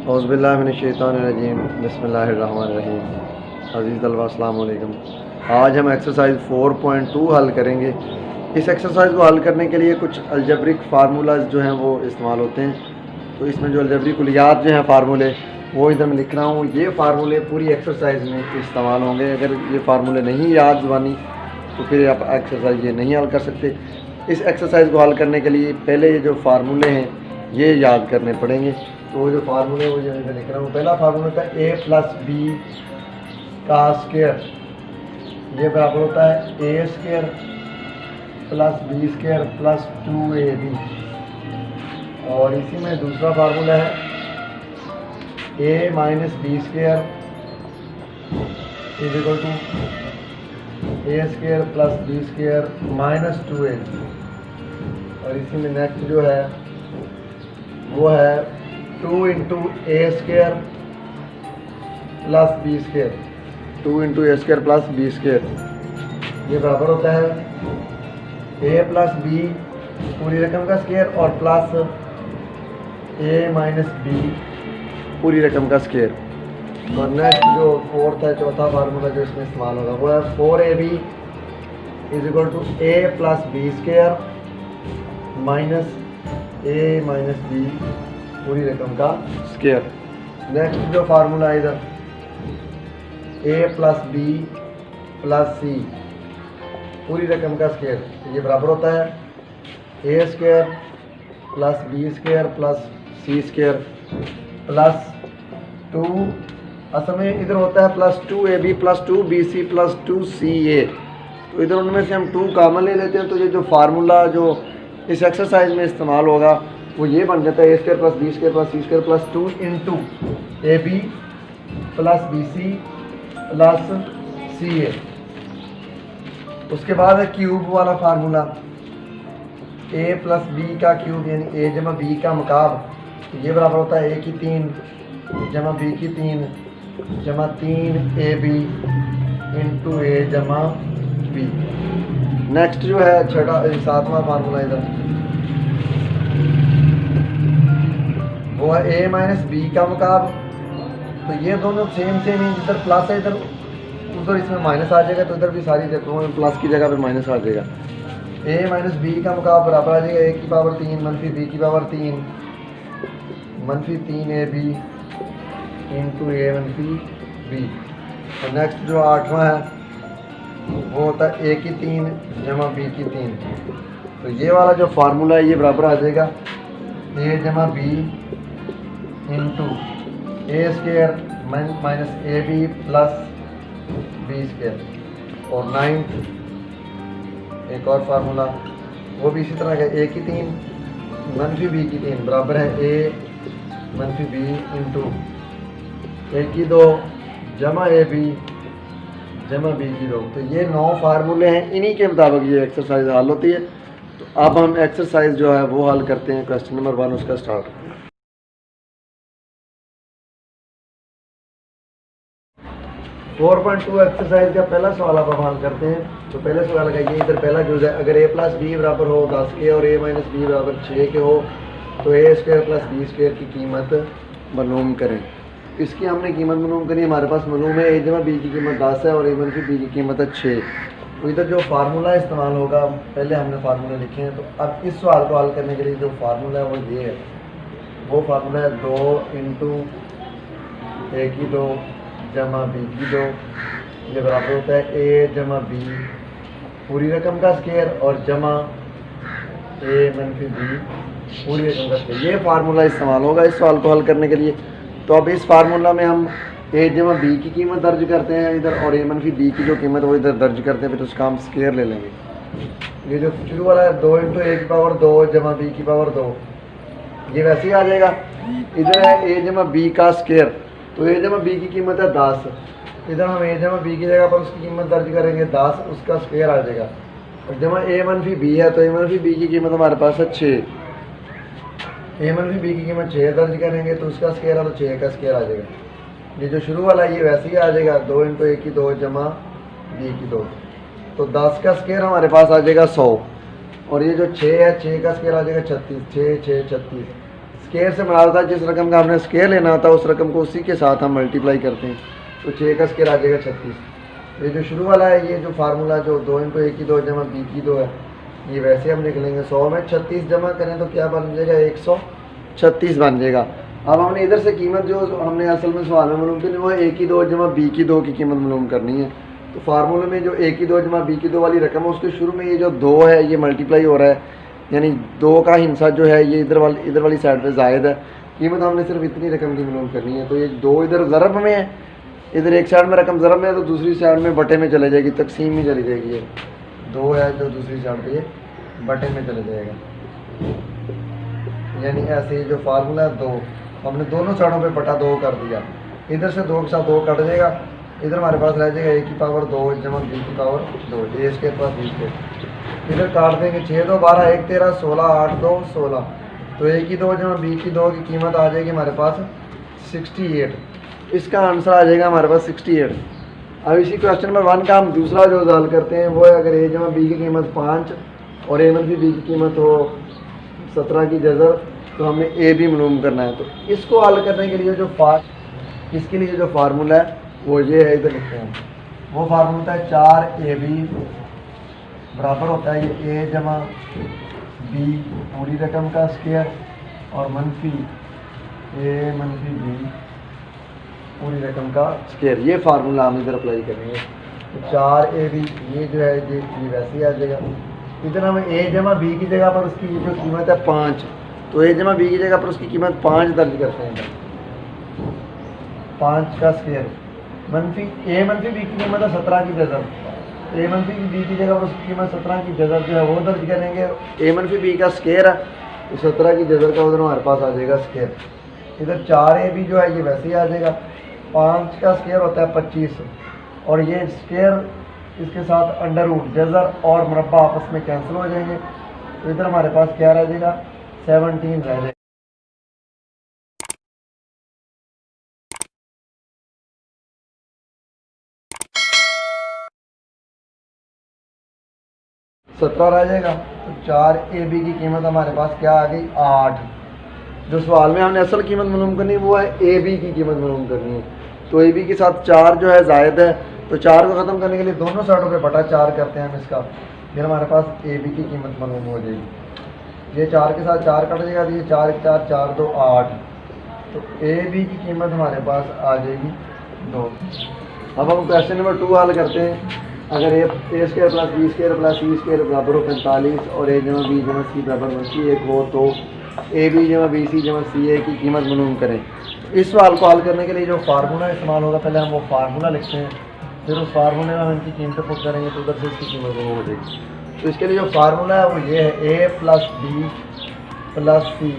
औज़ुबिल्लाहिमिनश्शैतानिर्रजीम बिस्मिल्लाहिर्रहमानिर्रहीम। अज़ीज़ तलबा अस्सलाम वालेकुम। आज हम एक्सरसाइज 4.2 हल करेंगे। इस एक्सरसाइज को हल करने के लिए कुछ अलजब्रिक फार्मूलाज जो हैं वो इस्तेमाल होते हैं। तो इसमें जो अलजब्रिक कुलियात जो हैं फार्मूले वो इधर मैं लिख रहा हूँ। ये फार्मूले पूरी एक्सरसाइज में इस्तेमाल होंगे। अगर ये फार्मूले नहीं याद ज़बानी तो फिर आप एक्सरसाइज ये नहीं हल कर सकते। इस एक्सरसाइज को हल करने के लिए पहले ये जो फार्मूले हैं ये याद करने पड़ेंगे। तो वो जो फार्मूले वो जो मैं लिख रहा हूँ, पहला फार्मूला था a प्लस बी का स्क्वायर, ये बराबर होता है a square plus B square plus 2ab। और इसी में दूसरा फार्मूला है a minus B square is equal to a square plus B square minus 2ab। और इसी में नेक्स्ट जो है वो है 2 into A square plus B square, 2 into A square plus B square, ये बराबर होता है ए प्लस बी पूरी रकम का स्क्वायर और प्लस ए माइनस बी पूरी रकम का स्क्वायर। और नेक्स्ट जो फोर्थ है, चौथा फार्मूला जो इसमें इस्तेमाल होगा वो है 4ab is equal to A plus B square minus A minus B पूरी रकम का स्क्वायर। नेक्स्ट जो फार्मूला है इधर a plus B plus C पूरी रकम का स्क्वायर, ये बराबर होता है a square plus B square plus C square plus 2, असल में इधर होता है plus 2ab plus 2bc plus 2ca। तो इधर उनमें से हम 2 कॉमन ले लेते हैं। तो ये जो फार्मूला जो इस एक्सरसाइज में इस्तेमाल होगा वो ये बन जाता है A square plus B square plus C square plus 2 into A B plus B C plus C A. उसके बाद है क्यूब वाला फार्मूला ए प्लस बी का क्यूब यानी ए जमा बी का मकाब, तो ये बराबर होता है ए की 3 जमा बी की 3 जमा 3 ए बी इंटू ए जमा बी। नेक्स्ट जो है छठा 7वां फार्मूला इधर वो है a माइनस बी का मुकाब। तो ये दोनों सेम सेम ही, जिधर प्लस है इधर उधर इसमें माइनस आ जाएगा, तो इधर भी सारी जगहों में प्लस की जगह पे माइनस आ जाएगा। a माइनस बी का मुकाब बराबर आ जाएगा a की पावर 3 मनफी b की पावर 3 मनफी 3ab इंटू ए मनफी b। और नेक्स्ट जो 8वां है वो होता है a की 3 जमा b की 3। तो ये वाला जो फार्मूला है ये बराबर आ जाएगा a जमा b into A square minus A B plus B square. और 9th एक और फार्मूला वो भी इसी तरह का a की 3 मनफी b की 3 बराबर है a मनफी b इंटू ए की 2 जमा ए बी जमा बी की 2। तो ये 9 फार्मूले हैं, इन्हीं के मुताबिक ये एक्सरसाइज हल होती है। तो अब हम एक्सरसाइज जो है वो हल करते हैं। क्वेश्चन नंबर 1 उसका स्टार्ट। फोर 4.2 एक्सरसाइज का पहला सवाल आप हल करते हैं। तो पहले सवाल का ये इधर पहला जो है, अगर a प्लस बी बराबर हो 10 के और a माइनस बी बराबर 6 के हो तो a square plus B square की कीमत मालूम करें। इसकी हमने कीमत मालूम करी, हमारे पास मालूम है a जमा बी की कीमत 10 है और a मनफी बी की कीमत है 6। तो इधर जो फार्मूला इस्तेमाल होगा, पहले हमने फार्मूला लिखे हैं। तो अब इस सवाल को हल करने के लिए जो फार्मूला है वो ये है, वो फार्मूला है 2 इंटू ए की 2 जमा बी की 2, ये बराबर होता है ए जमा बी पूरी रकम का स्क्वायर और जमा ए मनफी बी पूरी रकम का स्क्वायर। ये फार्मूला इस्तेमाल होगा इस सवाल को हल करने के लिए। तो अब इस फार्मूला में हम ए जमा बी की कीमत दर्ज करते हैं इधर, और ए मनफी बी की जो कीमत वो इधर दर्ज करते हैं, फिर उसका हम स्क्वायर ले लेंगे। ये जो शुरू वाला है 2 इंटू ए की पावर 2 जमा बी की पावर 2, ये वैसे ही आ जाएगा। इधर है ए जमा बी का स्क्वायर, तो ए जमा बी की कीमत है 10, इधर हम ए जमा बी की जगह पर उसकी कीमत दर्ज करेंगे 10, उसका स्क्वायर आ जाएगा। और जमा ए मनफी बी है तो ए मनफी बी की कीमत हमारे पास है 6, ए मनफी बी की कीमत 6 दर्ज करेंगे तो उसका स्क्वायर है तो 6 का स्क्वायर आ जाएगा। ये जो शुरू वाला ये वैसे ही आ जाएगा 2 इंटू ए की 2 जमा बी की 2, तो 10 का स्क्वायर हमारे पास आ जाएगा 100। और ये जो 6 है 6 का स्क्वायर आ जाएगा 36, 6 6 36, स्केयर से बना था, जिस रकम का हमने स्केयर लेना होता है उस रकम को उसी के साथ हम मल्टीप्लाई करते हैं, तो 6 का स्केयर आ जाएगा 36। तो ये जो शुरू वाला है, ये जो फार्मूला जो 2 × 1 की 2 जमा b की 2 है, ये वैसे हम लिख लेंगे। 100 में 36 जमा करें तो क्या बन जाएगा, 136 बन जाएगा। अब हमने इधर से कीमत जो हमने असल में सवाल में मालूम करनी, वो a की 2 जमा b की 2 की कीमत मालूम करनी है। तो फार्मूले में जो a की 2 जमा b की 2 वाली रकम है, उसके शुरू में ये जो 2 है ये मल्टीप्लाई हो रहा है, यानी 2 का हिस्सा जो है ये इधर वाली साइड पे जायद है। कीमत हमने सिर्फ इतनी रकम की मालूम करनी है। तो ये 2 इधर ज़रब में है, इधर एक साइड में रकम ज़रब में है, तो दूसरी साइड में बटे में चले जाएगी, तकसीम में चली जाएगी। ये 2 है जो दूसरी साइड पे ये बटे में चले जाएगा, यानी ऐसे ही जो फार्मूला 2 हमने दोनों साइडों पे बटा 2 कर दिया। इधर से 2 के साथ 2 कट जाएगा, इधर हमारे पास रह जाएगा a की पावर 2 जमा b की power 2, a square plus b square. इधर काट देंगे, 6 2 12 1 13 16 8 2 16। तो a की 2 जमा b की 2 की कीमत आ जाएगी हमारे पास 68। इसका आंसर आ जाएगा हमारे पास 68। अब इसी क्वेश्चन नंबर 1 का हम दूसरा जो हल करते हैं वो है, अगर a जमा b की कीमत 5 और a मनफी b की कीमत हो 17 की जज़र, तो हमें a भी मालूम करना है। तो इसको हल करने के लिए इसके लिए जो फार्मूला है वो ये है, इधर लिखते हैं। वो फार्मूला है 4ab बराबर होता है ये a जमा b पूरी रकम का स्क्वायर और मनफी a मनफी b पूरी रकम का स्क्वायर। ये फार्मूला हम इधर अप्लाई करेंगे। तो 4ab ये जो है ये वैसे ही आ जाएगा। इधर हमें a जमा b की जगह पर उसकी जो कीमत है 5, तो a जमा b की जगह पर उसकी कीमत 5 दर्ज करते हैं। 5 का स्क्वायर मनफी a मनफी b की कीमत है 17 की जज़र, a मनफी b की जगह पर उसकी कीमत 17 की जज़र जो है वो दर्ज करेंगे। a मनफी b का स्क्वायर है, तो 17 की जज़र का उधर हमारे पास आ जाएगा स्क्वायर। इधर 4ab जो है ये वैसे ही आ जाएगा। 5 का स्क्वायर होता है 25, और ये स्क्वायर इसके साथ अंडर रूट जज़र और मुरब्बा आपस में कैंसिल हो जाएंगे। तो इधर हमारे पास क्या रह जाएगा, 17 रह जाएगा। 17 रह जाएगा। तो 4ab की कीमत हमारे पास क्या आ गई, 8। जो सवाल में हमने असल कीमत मालूम करनी है वो है ab की कीमत मालूम करनी है। तो ab के साथ 4 जो है जायद है, तो 4 को ख़त्म करने के लिए दोनों साइडों पे बटा 4 करते हैं हम इसका, फिर हमारे पास ab की कीमत मालूम हो जाएगी। ये 4 के साथ 4 कट जाएगा, तो ये 4 1 4 4 2 8। तो ab की कीमत हमारे पास आ जाएगी 2। अब हम क्वेश्चन नंबर 2 हल करते हैं। अगर a square plus b square plus c square बराबर हो 45 और a जमा b जमा c बराबर 1 हो, तो ab जमा b c जमा c a की कीमत मालूम करें। इस सवाल को हल करने के लिए जो फार्मूला इस्तेमाल होगा, पहले हम वो फार्मूला लिखते हैं, फिर उस फार्मूले में हम इनकी कीमतें पुट करेंगे, तो उधर से इसकी कीमत मालूम हो जाएगी। तो इसके लिए जो फार्मूला है वो ये है, a plus b plus c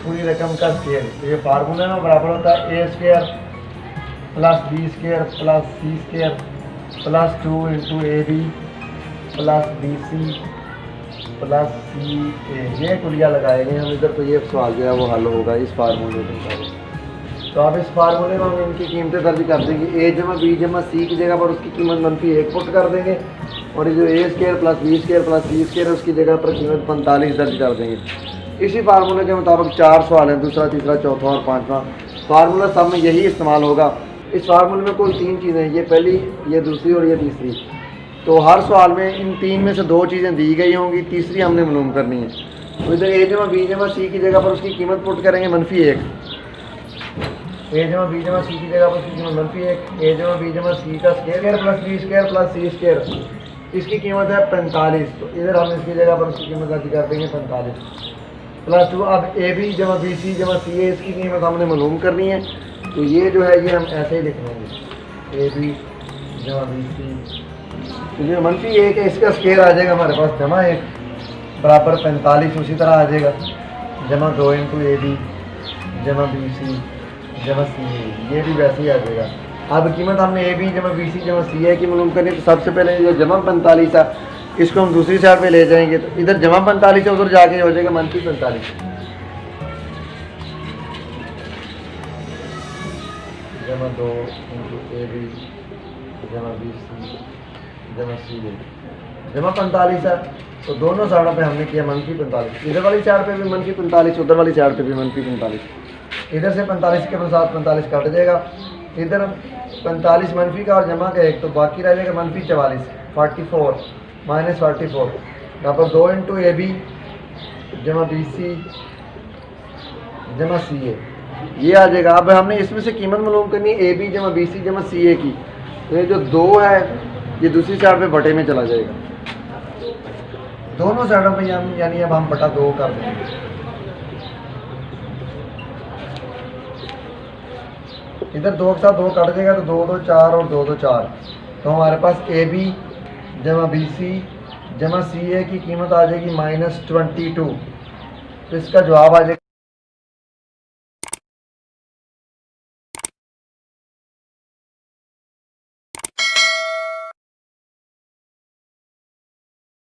पूरी रकम का स्क्वायर। तो ये फार्मूले में बराबर होता है a square plus b square plus c square plus 2 × ab plus bc plus ca। ये कुलिया लगाएंगे हम इधर, तो ये सवाल जो है वो हल होगा इस फार्मूले के मुताबिक। तो अब इस फार्मूले में हम इनकी कीमतें दर्ज कर देंगे। a जमा b जमा c की जगह पर उसकी कीमत -1 पुट कर देंगे, और ये जो a square plus b square plus c square है उसकी जगह पर कीमत 45 दर्ज कर देंगे। इसी फार्मूले के मुताबिक 4 सवाल हैं, दूसरा तीसरा चौथा और 5वां। फार्मूला सब में यही इस्तेमाल होगा। इस फार्मूले में कुल 3 चीज़ें हैं, ये पहली, ये दूसरी और ये तीसरी। तो हर सवाल में इन 3 में से 2 चीज़ें दी गई होंगी, तीसरी हमने मालूम करनी है। तो इधर a जमा b जमा c की जगह पर उसकी कीमत पुट करेंगे -1। a जमा b जमा c की जगह पर उसकी कीमत -1। a जमा b जमा c का square plus b square plus c square, इसकी कीमत है 45। तो इधर हम इसकी जगह पर उसकी कीमत दर्ज कर देंगे 45 प्लस 2। अब ab जमा bc जमा ca इसकी कीमत हमने मालूम करनी है। तो ये जो है ये हम ऐसे ही लिख लेंगे, ab जमा bc, तो ये -1 है, इसका स्क्वायर आ जाएगा हमारे पास जमा 1 बराबर 45। उसी तरह आ जाएगा जमा 2 × ab जमा bc जमा ca, ये भी वैसे ही आ जाएगा। अब कीमत हमने ab जमा bc जमा ca की मालूम करनी है। तो सबसे पहले जो जमा 45 है इसको हम दूसरी साइड पे ले जाएंगे, तो इधर जमा 45 है, उधर जाके हो जाएगा -45। जमा 2 × ab जमा bc जमा ca, जमा 45 है, तो दोनों साइडों पे हमने किया -45। इधर वाली साइड पे भी -45, उधर वाली साइड पे भी -45। इधर से 45 के साथ 45 कट जाएगा, इधर 45 मनफी का और जमा का एक, तो बाकी रह जाएगा -44, 44 -44 बराबर 2 इंटू AB जमा BC जमा CA, ये आ जाएगा। अब हमने इसमें से कीमत मालूम करनी है AB जमा BC जमा CA की, तो ये जो 2 है ये दूसरी साइड पे बटे में चला जाएगा, दोनों साइडों पे यानी अब हम बटा 2 कर देंगे। इधर 2 के साथ 2 कट जाएगा, तो 2 2 4 और 2 2 4, तो हमारे पास AB जमा BC जमा CA की कीमत आ जाएगी -22, तो इसका जवाब आ जाएगा